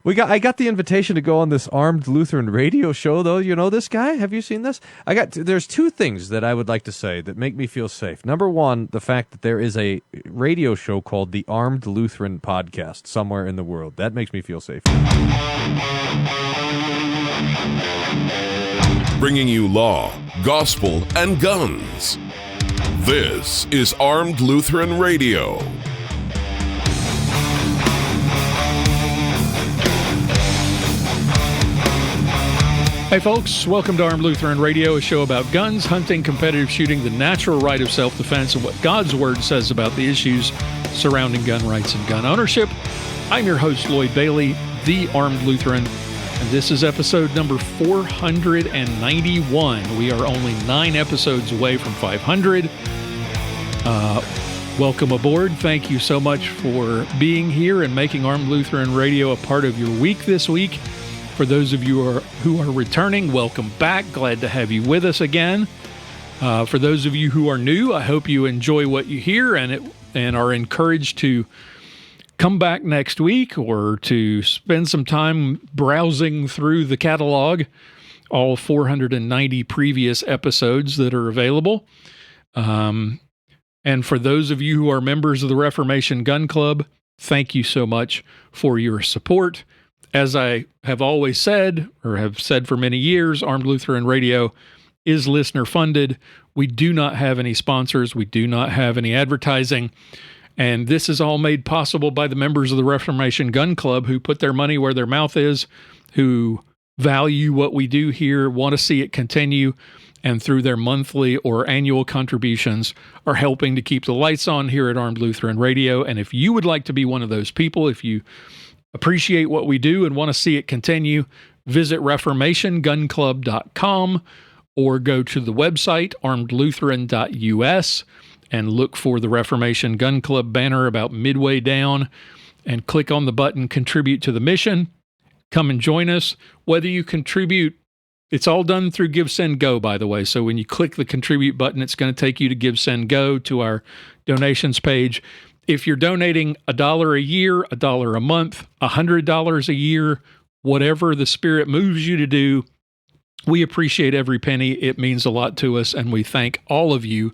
I got the invitation to go on this Armed Lutheran radio show, though. You know this guy? Have you seen this? There's two things that I would like to say that make me feel safe. Number one, the fact that there is a radio show called the Armed Lutheran Podcast somewhere in the world. That makes me feel safe. Bringing you law, gospel, and guns. This is Armed Lutheran Radio. Hey folks, welcome to Armed Lutheran Radio, a show about guns, hunting, competitive shooting, the natural right of self-defense, and what God's Word says about the issues surrounding gun rights and gun ownership. I'm your host, Lloyd Bailey, the Armed Lutheran, and this is episode number 491. We are only 9 episodes away from 500. Welcome aboard. Thank you so much for being here and making Armed Lutheran Radio a part of your week this week. For those of you who are returning, welcome back. Glad to have you with us again. For those of you who are new, I hope you enjoy what you hear and are encouraged to come back next week or to spend some time browsing through the catalog, all 490 previous episodes that are available. And for those of you who are members of the Reformation Gun Club, thank you so much for your support. As I have always said, or have said for many years, Armed Lutheran Radio is listener-funded. We do not have any sponsors. We do not have any advertising. And this is all made possible by the members of the Reformation Gun Club who put their money where their mouth is, who value what we do here, want to see it continue, and through their monthly or annual contributions are helping to keep the lights on here at Armed Lutheran Radio. And if you would like to be one of those people, if you appreciate what we do and want to see it continue, visit reformationgunclub.com or go to the website armedlutheran.us and look for the Reformation Gun Club banner about midway down and click on the button Contribute to the Mission. Come and join us. Whether you contribute, it's all done through Give, Send, Go, by the way. So when you click the Contribute button, it's going to take you to Give, Send, Go to our donations page. If you're donating $1 a year, $1 a month, $100 a year, whatever the Spirit moves you to do, we appreciate every penny. It means a lot to us, and we thank all of you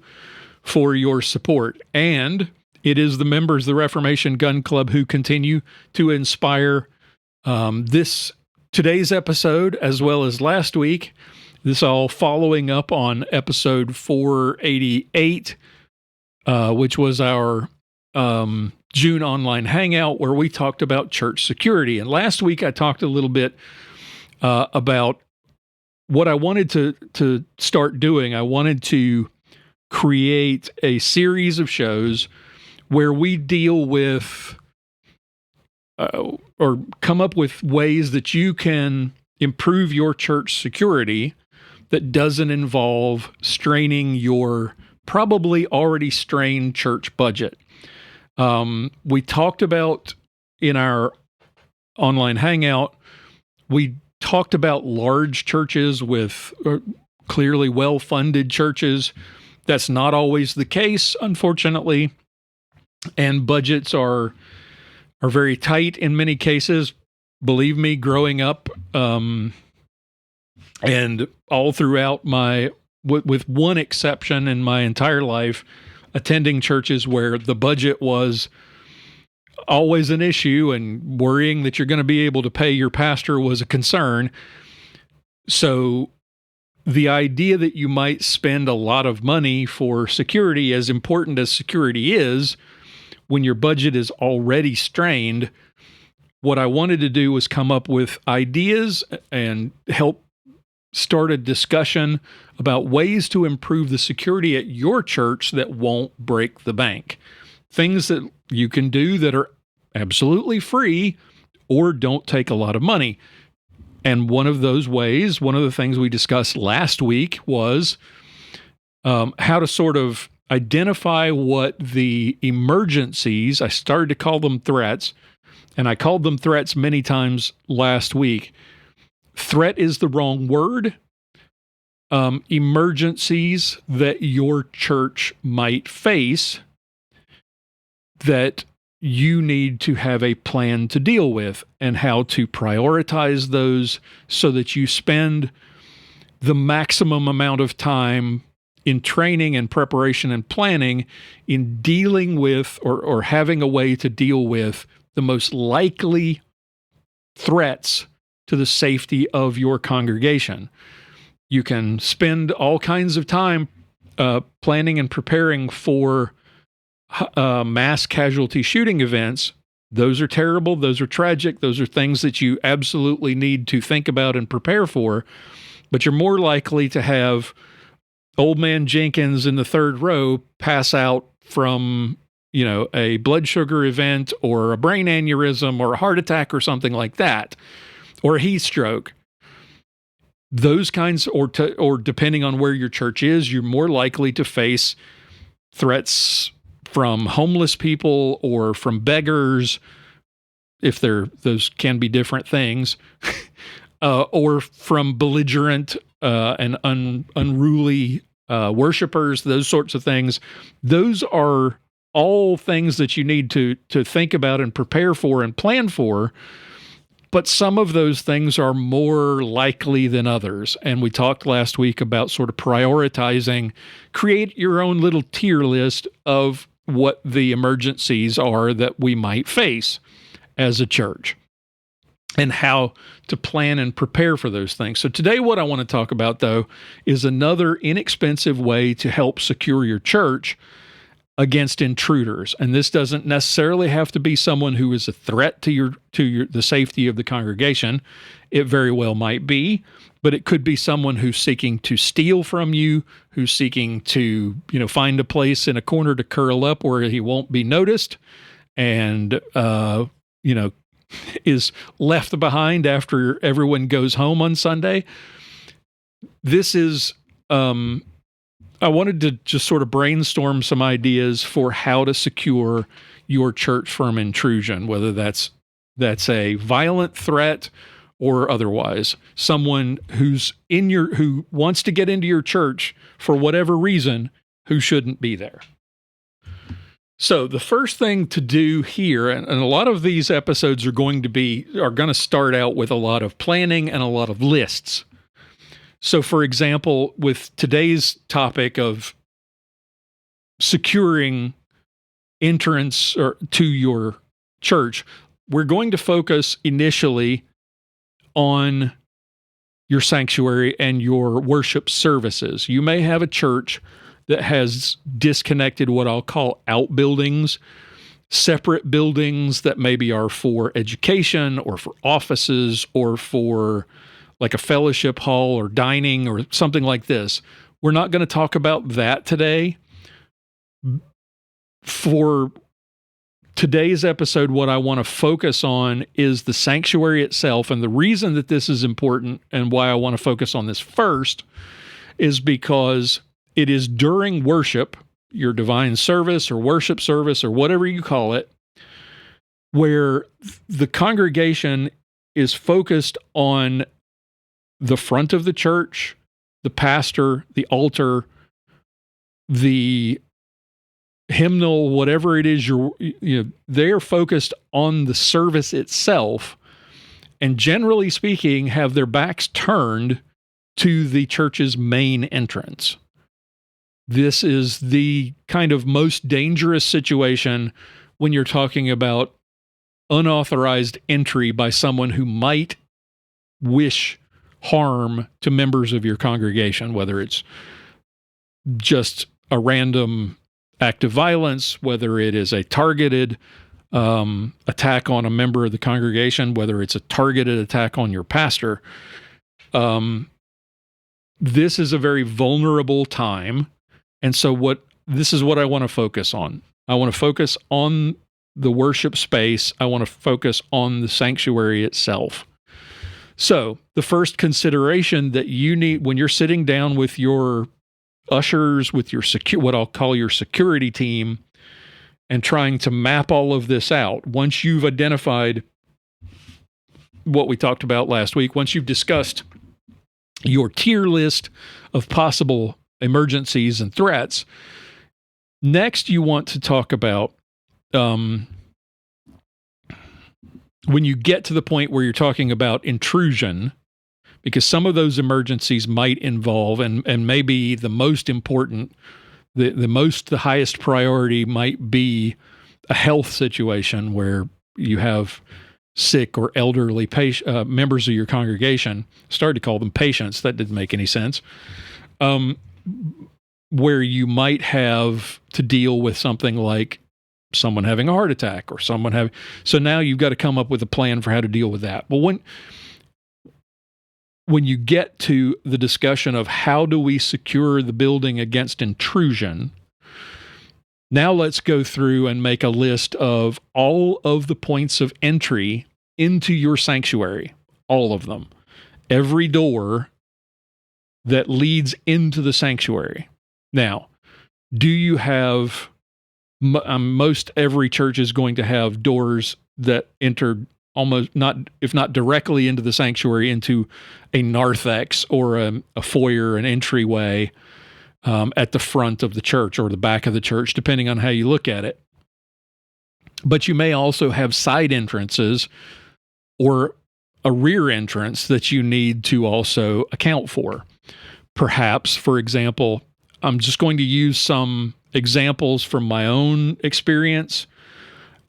for your support. And it is the members of the Reformation Gun Club who continue to inspire today's episode as well as last week. This all following up on episode 488, which was our June online hangout where we talked about church security. And last week I talked a little bit about what I wanted to start doing. I wanted to create a series of shows where we deal with or come up with ways that you can improve your church security that doesn't involve straining your probably already strained church budget. We talked about in our online hangout, we talked about large churches with clearly well-funded churches. That's not always the case, unfortunately, and budgets are very tight in many cases. Believe me, growing up and all throughout with one exception in my entire life, attending churches where the budget was always an issue and worrying that you're going to be able to pay your pastor was a concern. So the idea that you might spend a lot of money for security, as important as security is, when your budget is already strained, what I wanted to do was come up with ideas and help start a discussion about ways to improve the security at your church that won't break the bank. Things that you can do that are absolutely free or don't take a lot of money. And one of those ways, one of the things we discussed last week was how to sort of identify what the emergencies, I started to call them threats, and I called them threats many times last week. Threat is the wrong word. Emergencies that your church might face that you need to have a plan to deal with and how to prioritize those so that you spend the maximum amount of time in training and preparation and planning in dealing with or having a way to deal with the most likely threats to the safety of your congregation. You can spend all kinds of time planning and preparing for mass casualty shooting events. Those are terrible. Those are tragic. Those are things that you absolutely need to think about and prepare for. But you're more likely to have old man Jenkins in the third row pass out from, a blood sugar event or a brain aneurysm or a heart attack or something like that, or a heat stroke. Those kinds, or depending on where your church is, you're more likely to face threats from homeless people or from beggars, if those can be different things, or from belligerent and unruly worshipers, those sorts of things. Those are all things that you need to think about and prepare for and plan for. But some of those things are more likely than others. And we talked last week about sort of prioritizing, create your own little tier list of what the emergencies are that we might face as a church and how to plan and prepare for those things. So today what I want to talk about, though, is another inexpensive way to help secure your church against intruders. And this doesn't necessarily have to be someone who is a threat to the safety of the congregation. It very well might be, but it could be someone who's seeking to steal from you, who's seeking to, find a place in a corner to curl up where he won't be noticed and, is left behind after everyone goes home on Sunday. This is, I wanted to just sort of brainstorm some ideas for how to secure your church from intrusion, whether that's a violent threat or otherwise. Someone who wants to get into your church for whatever reason, who shouldn't be there. So the first thing to do here, and a lot of these episodes are going to start out with a lot of planning and a lot of lists. So, for example, with today's topic of securing entrance to your church, we're going to focus initially on your sanctuary and your worship services. You may have a church that has disconnected what I'll call outbuildings, separate buildings that maybe are for education or for offices or for like a fellowship hall or dining or something like this. We're not going to talk about that today. For today's episode, what I want to focus on is the sanctuary itself. And the reason that this is important and why I want to focus on this first is because it is during worship, your divine service or worship service or whatever you call it, where the congregation is focused on the front of the church, the pastor, the altar, the hymnal, whatever it is they are focused on the service itself, and generally speaking, have their backs turned to the church's main entrance. This is the kind of most dangerous situation when you're talking about unauthorized entry by someone who might wish harm to members of your congregation, whether it's just a random act of violence, whether it is a targeted attack on a member of the congregation, whether it's a targeted attack on your pastor. This is a very vulnerable time. And so this is what I want to focus on. I want to focus on the worship space. I want to focus on the sanctuary itself. So the first consideration that you need when you're sitting down with your ushers, with your what I'll call your security team, and trying to map all of this out, once you've identified what we talked about last week, once you've discussed your tier list of possible emergencies and threats, next you want to talk about when you get to the point where you're talking about intrusion, because some of those emergencies might involve, and maybe the most important, the highest priority might be a health situation where you have sick or elderly members of your congregation. Started to call them patients. That didn't make any sense. Where you might have to deal with something like someone having a heart attack or someone having. So now you've got to come up with a plan for how to deal with that. But when you get to the discussion of how do we secure the building against intrusion, now let's go through and make a list of all of the points of entry into your sanctuary, all of them, every door that leads into the sanctuary. Now, do you have, most every church is going to have doors that enter almost not, if not directly into the sanctuary, into a narthex or a foyer, an entryway at the front of the church or the back of the church, depending on how you look at it. But you may also have side entrances or a rear entrance that you need to also account for. Perhaps, for example, I'm just going to use some examples from my own experience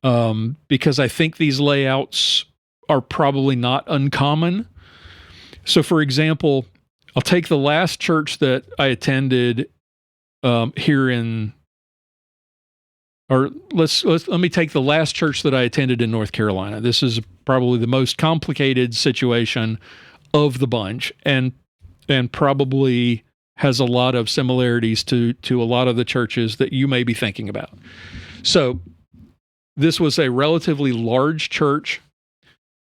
because I think these layouts are probably not uncommon. So, for example, I'll take the last church that I attended here in, or let me take the last church that I attended in North Carolina. This is probably the most complicated situation of the bunch, and probably has a lot of similarities to a lot of the churches that you may be thinking about. So this was a relatively large church.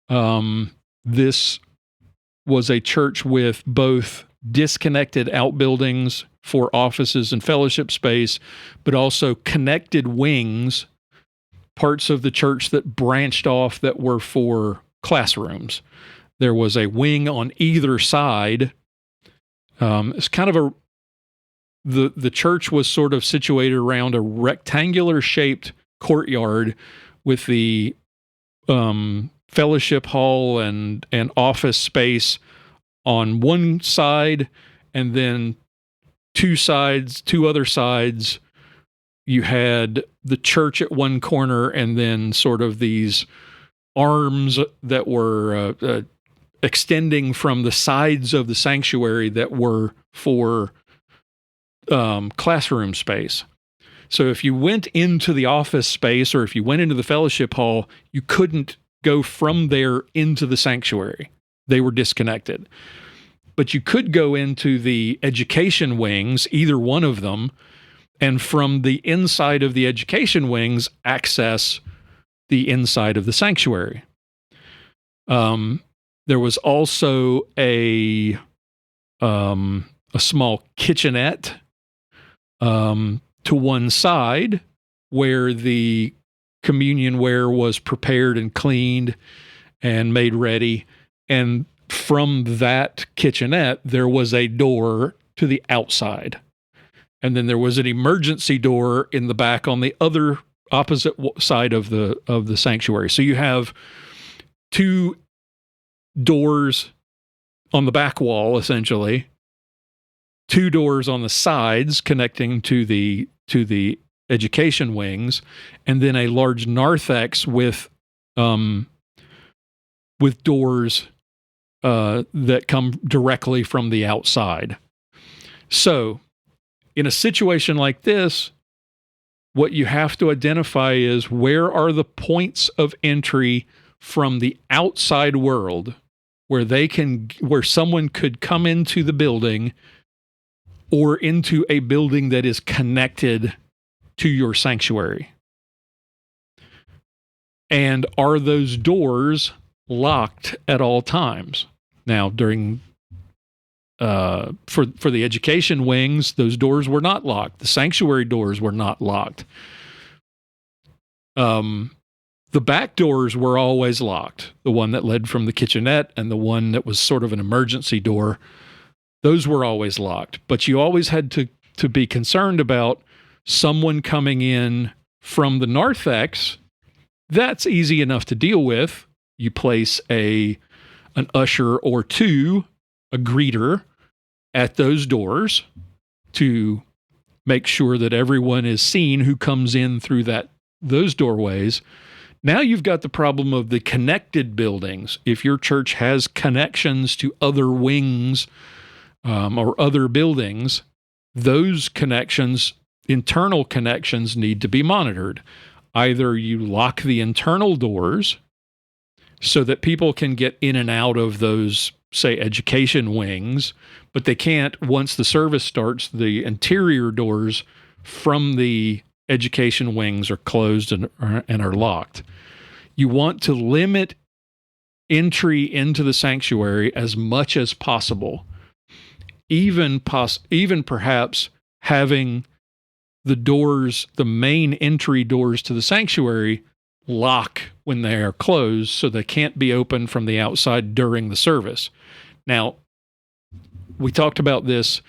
This was a church with both disconnected outbuildings for offices and fellowship space, but also connected wings, parts of the church that branched off that were for classrooms. There was a wing on either side. It's kind of the church was sort of situated around a rectangular shaped courtyard with the fellowship hall and office space on one side, and then two other sides. You had the church at one corner, and then sort of these arms that were extending from the sides of the sanctuary that were for classroom space. So if you went into the office space or if you went into the fellowship hall, you couldn't go from there into the sanctuary. They were disconnected. But you could go into the education wings, either one of them, and from the inside of the education wings, access the inside of the sanctuary. There was also a small kitchenette to one side where the communion ware was prepared and cleaned and made ready. And from that kitchenette, there was a door to the outside. And then there was an emergency door in the back on the other opposite side of the sanctuary. So you have two doors on the back wall, essentially, two doors on the sides connecting to the education wings, and then a large narthex with doors that come directly from the outside. So, in a situation like this, what you have to identify is where are the points of entry from the outside world where someone could come into the building or into a building that is connected to your sanctuary. And are those doors locked at all times? Now, during for the education wings, those doors were not locked. The sanctuary doors were not locked. The back doors were always locked. The one that led from the kitchenette and the one that was sort of an emergency door, those were always locked. But you always had to be concerned about someone coming in from the narthex. That's easy enough to deal with. you place an usher or two, a greeter, at those doors to make sure that everyone is seen who comes in through those doorways. Now you've got the problem of the connected buildings. If your church has connections to other wings or other buildings, those connections, internal connections, need to be monitored. Either you lock the internal doors so that people can get in and out of those, say, education wings, but they can't, once the service starts, the interior doors from the education wings are closed and are locked. You want to limit entry into the sanctuary as much as possible. Even perhaps having the doors, the main entry doors to the sanctuary, lock when they are closed so they can't be opened from the outside during the service. Now, we talked about this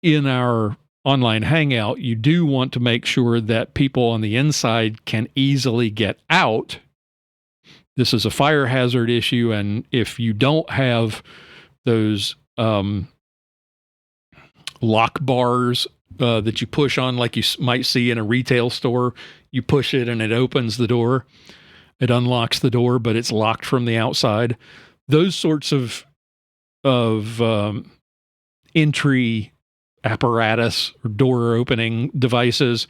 in our online hangout. You do want to make sure that people on the inside can easily get out. This is a fire hazard issue, and if you don't have those lock bars that you push on, like you might see in a retail store, you push it and it opens the door. It unlocks the door, but it's locked from the outside. Those sorts of entry apparatus or door opening devices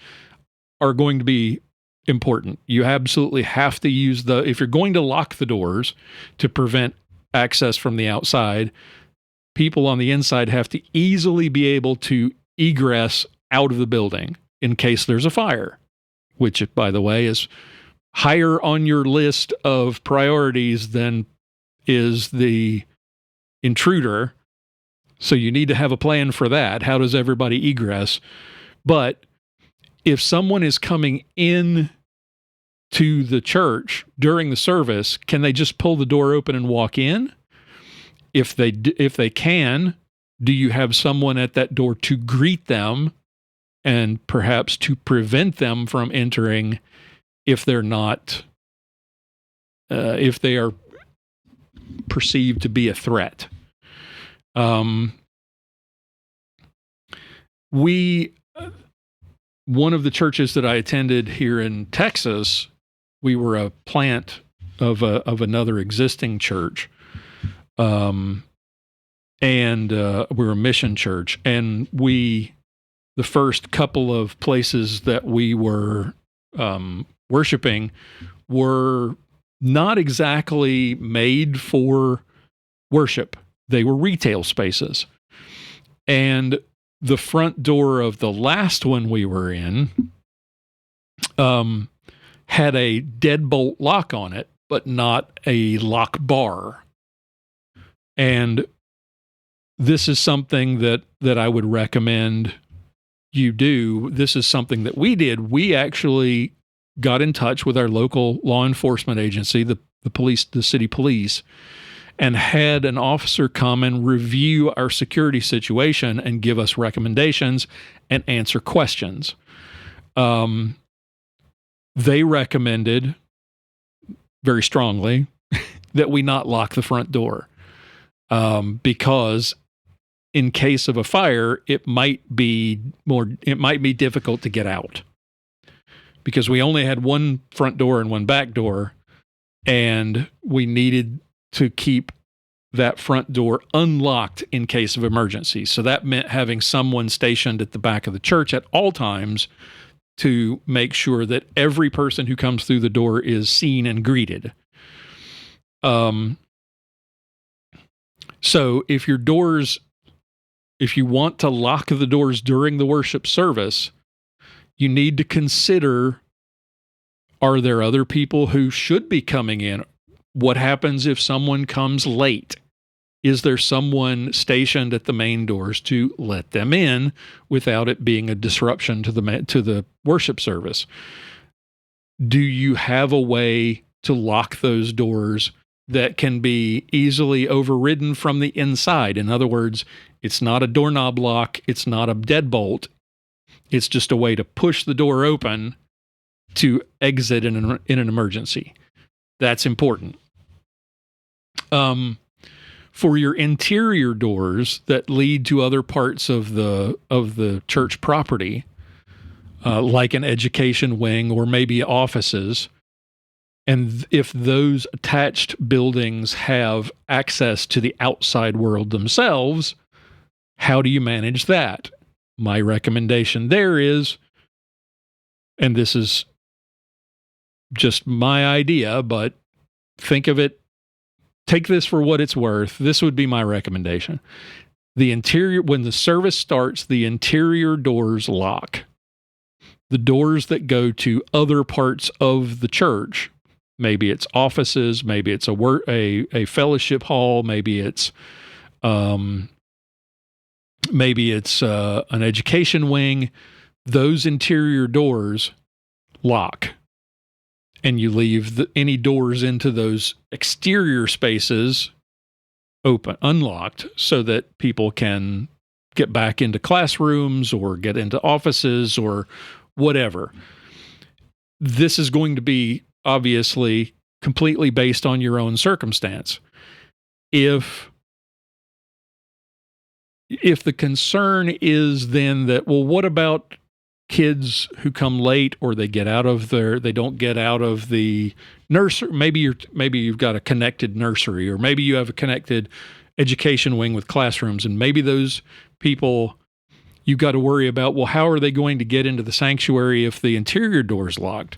are going to be important. You absolutely have to use if you're going to lock the doors to prevent access from the outside, people on the inside have to easily be able to egress out of the building in case there's a fire, which, by the way, is higher on your list of priorities than is the intruder. So you need to have a plan for that. How does everybody egress? But if someone is coming in to the church during the service, can they just pull the door open and walk in? If they can, do you have someone at that door to greet them and perhaps to prevent them from entering if they're not, if they are perceived to be a threat? One of the churches that I attended here in Texas, we were a plant of another existing church. And we're a mission church, and the first couple of places that we were worshiping were not exactly made for worship. They were retail spaces. And the front door of the last one we were in had a deadbolt lock on it, but not a lock bar. And this is something that I would recommend you do. This is something that we did. We actually got in touch with our local law enforcement agency, the city police, and had an officer come and review our security situation and give us recommendations and answer questions. They recommended very strongly that we not lock the front door, because in case of a fire, it might be difficult to get out, because we only had one front door and one back door, and we needed to keep that front door unlocked in case of emergency. So that meant having someone stationed at the back of the church at all times to make sure that every person who comes through the door is seen and greeted. So if you want to lock the doors during the worship service, you need to consider, are there other people who should be coming in? What happens if someone comes late? Is there someone stationed at the main doors to let them in without it being a disruption to the worship service? Do you have a way to lock those doors that can be easily overridden from the inside? In other words, it's not a doorknob lock, it's not a deadbolt. It's just a way to push the door open to exit in an emergency. That's important. For your interior doors that lead to other parts of the church property, like an education wing or maybe offices, and if those attached buildings have access to the outside world themselves, how do you manage that? My recommendation there is, and this is just my idea, but think of it, take this for what it's worth. This would be my recommendation. The interior, when the service starts, the interior doors lock. The doors that go to other parts of the church, maybe it's offices, maybe it's a fellowship hall, maybe it's an education wing. Those interior doors lock, and you leave any doors into those exterior spaces open, unlocked, so that people can get back into classrooms or get into offices or whatever. This is going to be obviously completely based on your own circumstance. If the concern is then that, well, what about kids who come late, or they don't get out of the nursery? Maybe you've got a connected nursery, or maybe you have a connected education wing with classrooms, and maybe those people you've got to worry about, well, how are they going to get into the sanctuary if the interior door is locked?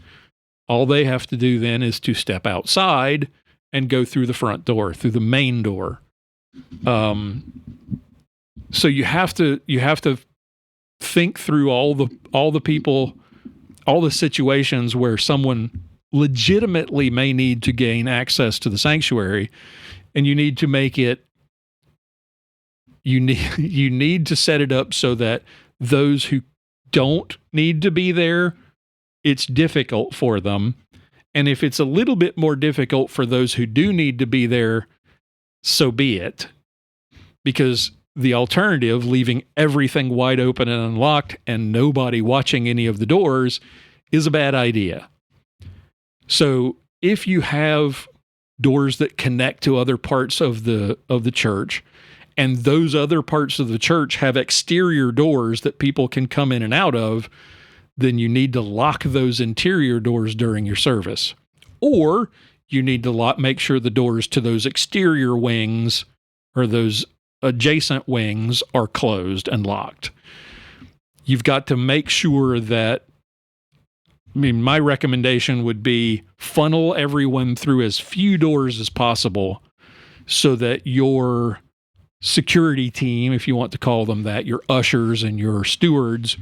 All they have to do then is to step outside and go through the front door, through the main door. So you have to think through all the people, all the situations where someone legitimately may need to gain access to the sanctuary, and you need to make it, you need to set it up so that those who don't need to be there, it's difficult for them. And if it's a little bit more difficult for those who do need to be there, so be it. Because the alternative, leaving everything wide open and unlocked and nobody watching any of the doors, is a bad idea. So if you have doors that connect to other parts of the church, and those other parts of the church have exterior doors that people can come in and out of, then you need to lock those interior doors during your service. Or you need to make sure the doors to those exterior wings or those adjacent wings are closed and locked. You've got to make sure that, my recommendation would be funnel everyone through as few doors as possible so that your security team, if you want to call them that, your ushers and your stewards,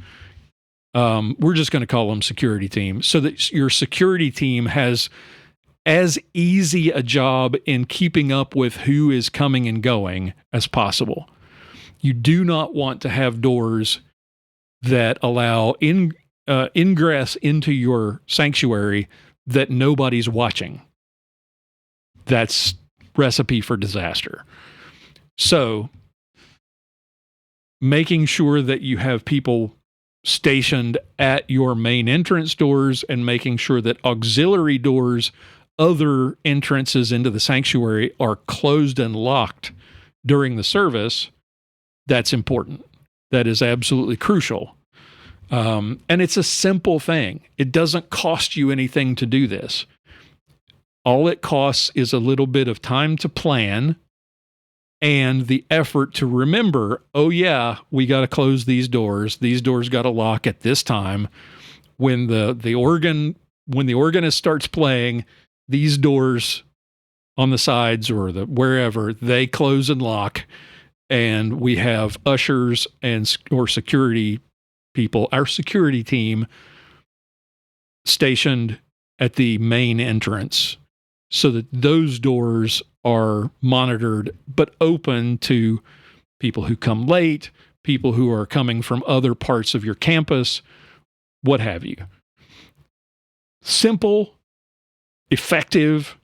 we're just going to call them security team, so that your security team has as easy a job in keeping up with who is coming and going as possible. You do not want to have doors that allow ingress into your sanctuary that nobody's watching. That's recipe for disaster. So, making sure that you have people stationed at your main entrance doors and making sure that auxiliary doors, other entrances into the sanctuary, are closed and locked during the service, that's important. That is absolutely crucial. And it's a simple thing. It doesn't cost you anything to do this. All it costs is a little bit of time to plan and the effort to remember, oh yeah, we got to close these doors. These doors got to lock at this time. When the organist starts playing, these doors on the sides or wherever, they close and lock, and we have ushers or security people, our security team, stationed at the main entrance so that those doors are monitored but open to people who come late, people who are coming from other parts of your campus, what have you. Simple, effective.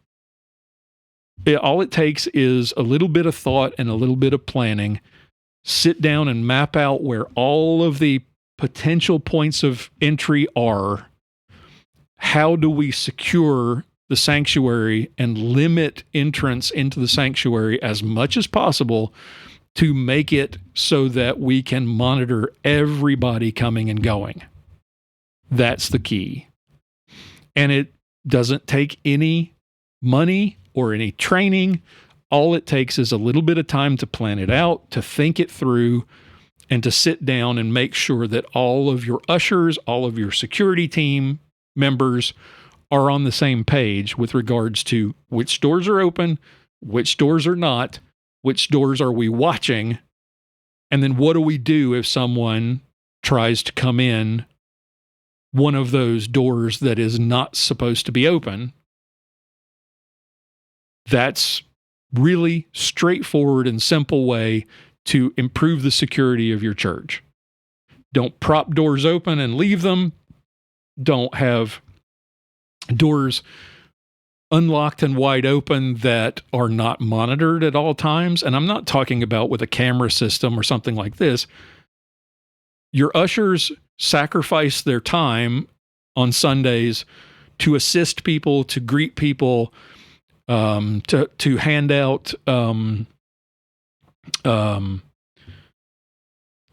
All it takes is a little bit of thought and a little bit of planning. Sit down and map out where all of the potential points of entry are. How do we secure the sanctuary and limit entrance into the sanctuary as much as possible to make it so that we can monitor everybody coming and going. That's the key. And it doesn't take any money or any training. All it takes is a little bit of time to plan it out, to think it through, and to sit down and make sure that all of your ushers, all of your security team members are on the same page with regards to which doors are open, which doors are not, which doors are we watching, and then what do we do if someone tries to come in one of those doors that is not supposed to be open. That's really straightforward and simple way to improve the security of your church. Don't prop doors open and leave them. Don't have doors unlocked and wide open that are not monitored at all times. And I'm not talking about with a camera system or something like this. Your ushers sacrifice their time on Sundays to assist people, to greet people, to hand out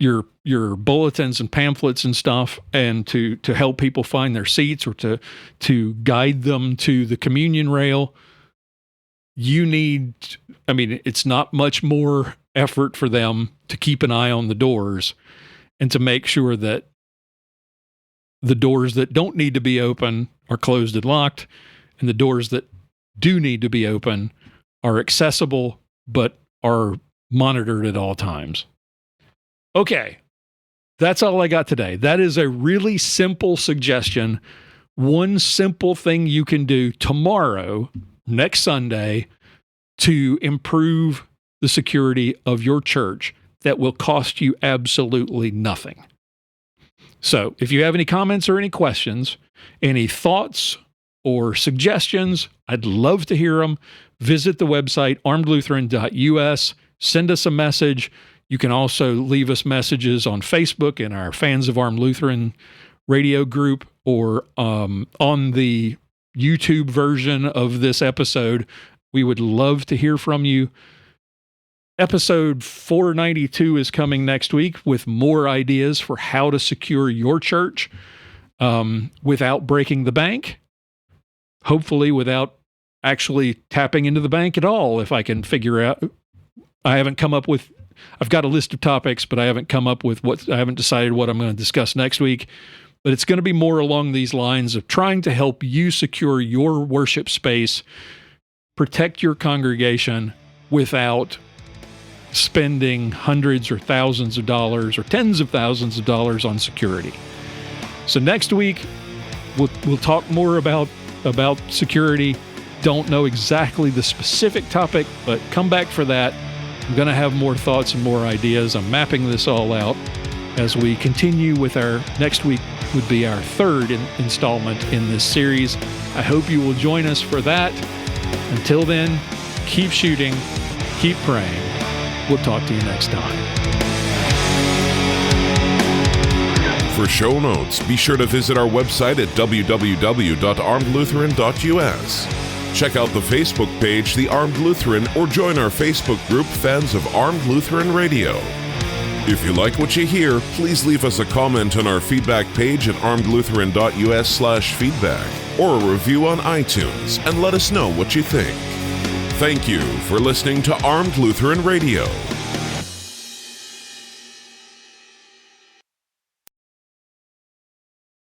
your bulletins and pamphlets and stuff, and to help people find their seats or to guide them to the communion rail. It's not much more effort for them to keep an eye on the doors and to make sure that the doors that don't need to be open are closed and locked, and the doors that do need to be open are accessible but are monitored at all times. Okay, that's all I got today. That is a really simple suggestion. One simple thing you can do tomorrow, next Sunday, to improve the security of your church that will cost you absolutely nothing. So if you have any comments or any questions, any thoughts or suggestions, I'd love to hear them. Visit the website, armedlutheran.us. Send us a message. You can also leave us messages on Facebook in our Fans of Armed Lutheran radio group, or on the YouTube version of this episode. We would love to hear from you. Episode 492 is coming next week with more ideas for how to secure your church without breaking the bank. Hopefully without actually tapping into the bank at all, if I can figure out. I've got a list of topics, but I haven't decided what I'm going to discuss next week. But it's going to be more along these lines of trying to help you secure your worship space, protect your congregation without spending hundreds or thousands of dollars or tens of thousands of dollars on security. So next week, we'll talk more about security. Don't know exactly the specific topic, but come back for that. I'm going to have more thoughts and more ideas. I'm mapping this all out as we continue with our next week would be our third installment in this series. I hope you will join us for that. Until then, keep shooting, keep praying. We'll talk to you next time. For show notes, be sure to visit our website at www.armedlutheran.us. Check out the Facebook page, The Armed Lutheran, or join our Facebook group, Fans of Armed Lutheran Radio. If you like what you hear, please leave us a comment on our feedback page at armedlutheran.us/feedback, or a review on iTunes, and let us know what you think. Thank you for listening to Armed Lutheran Radio.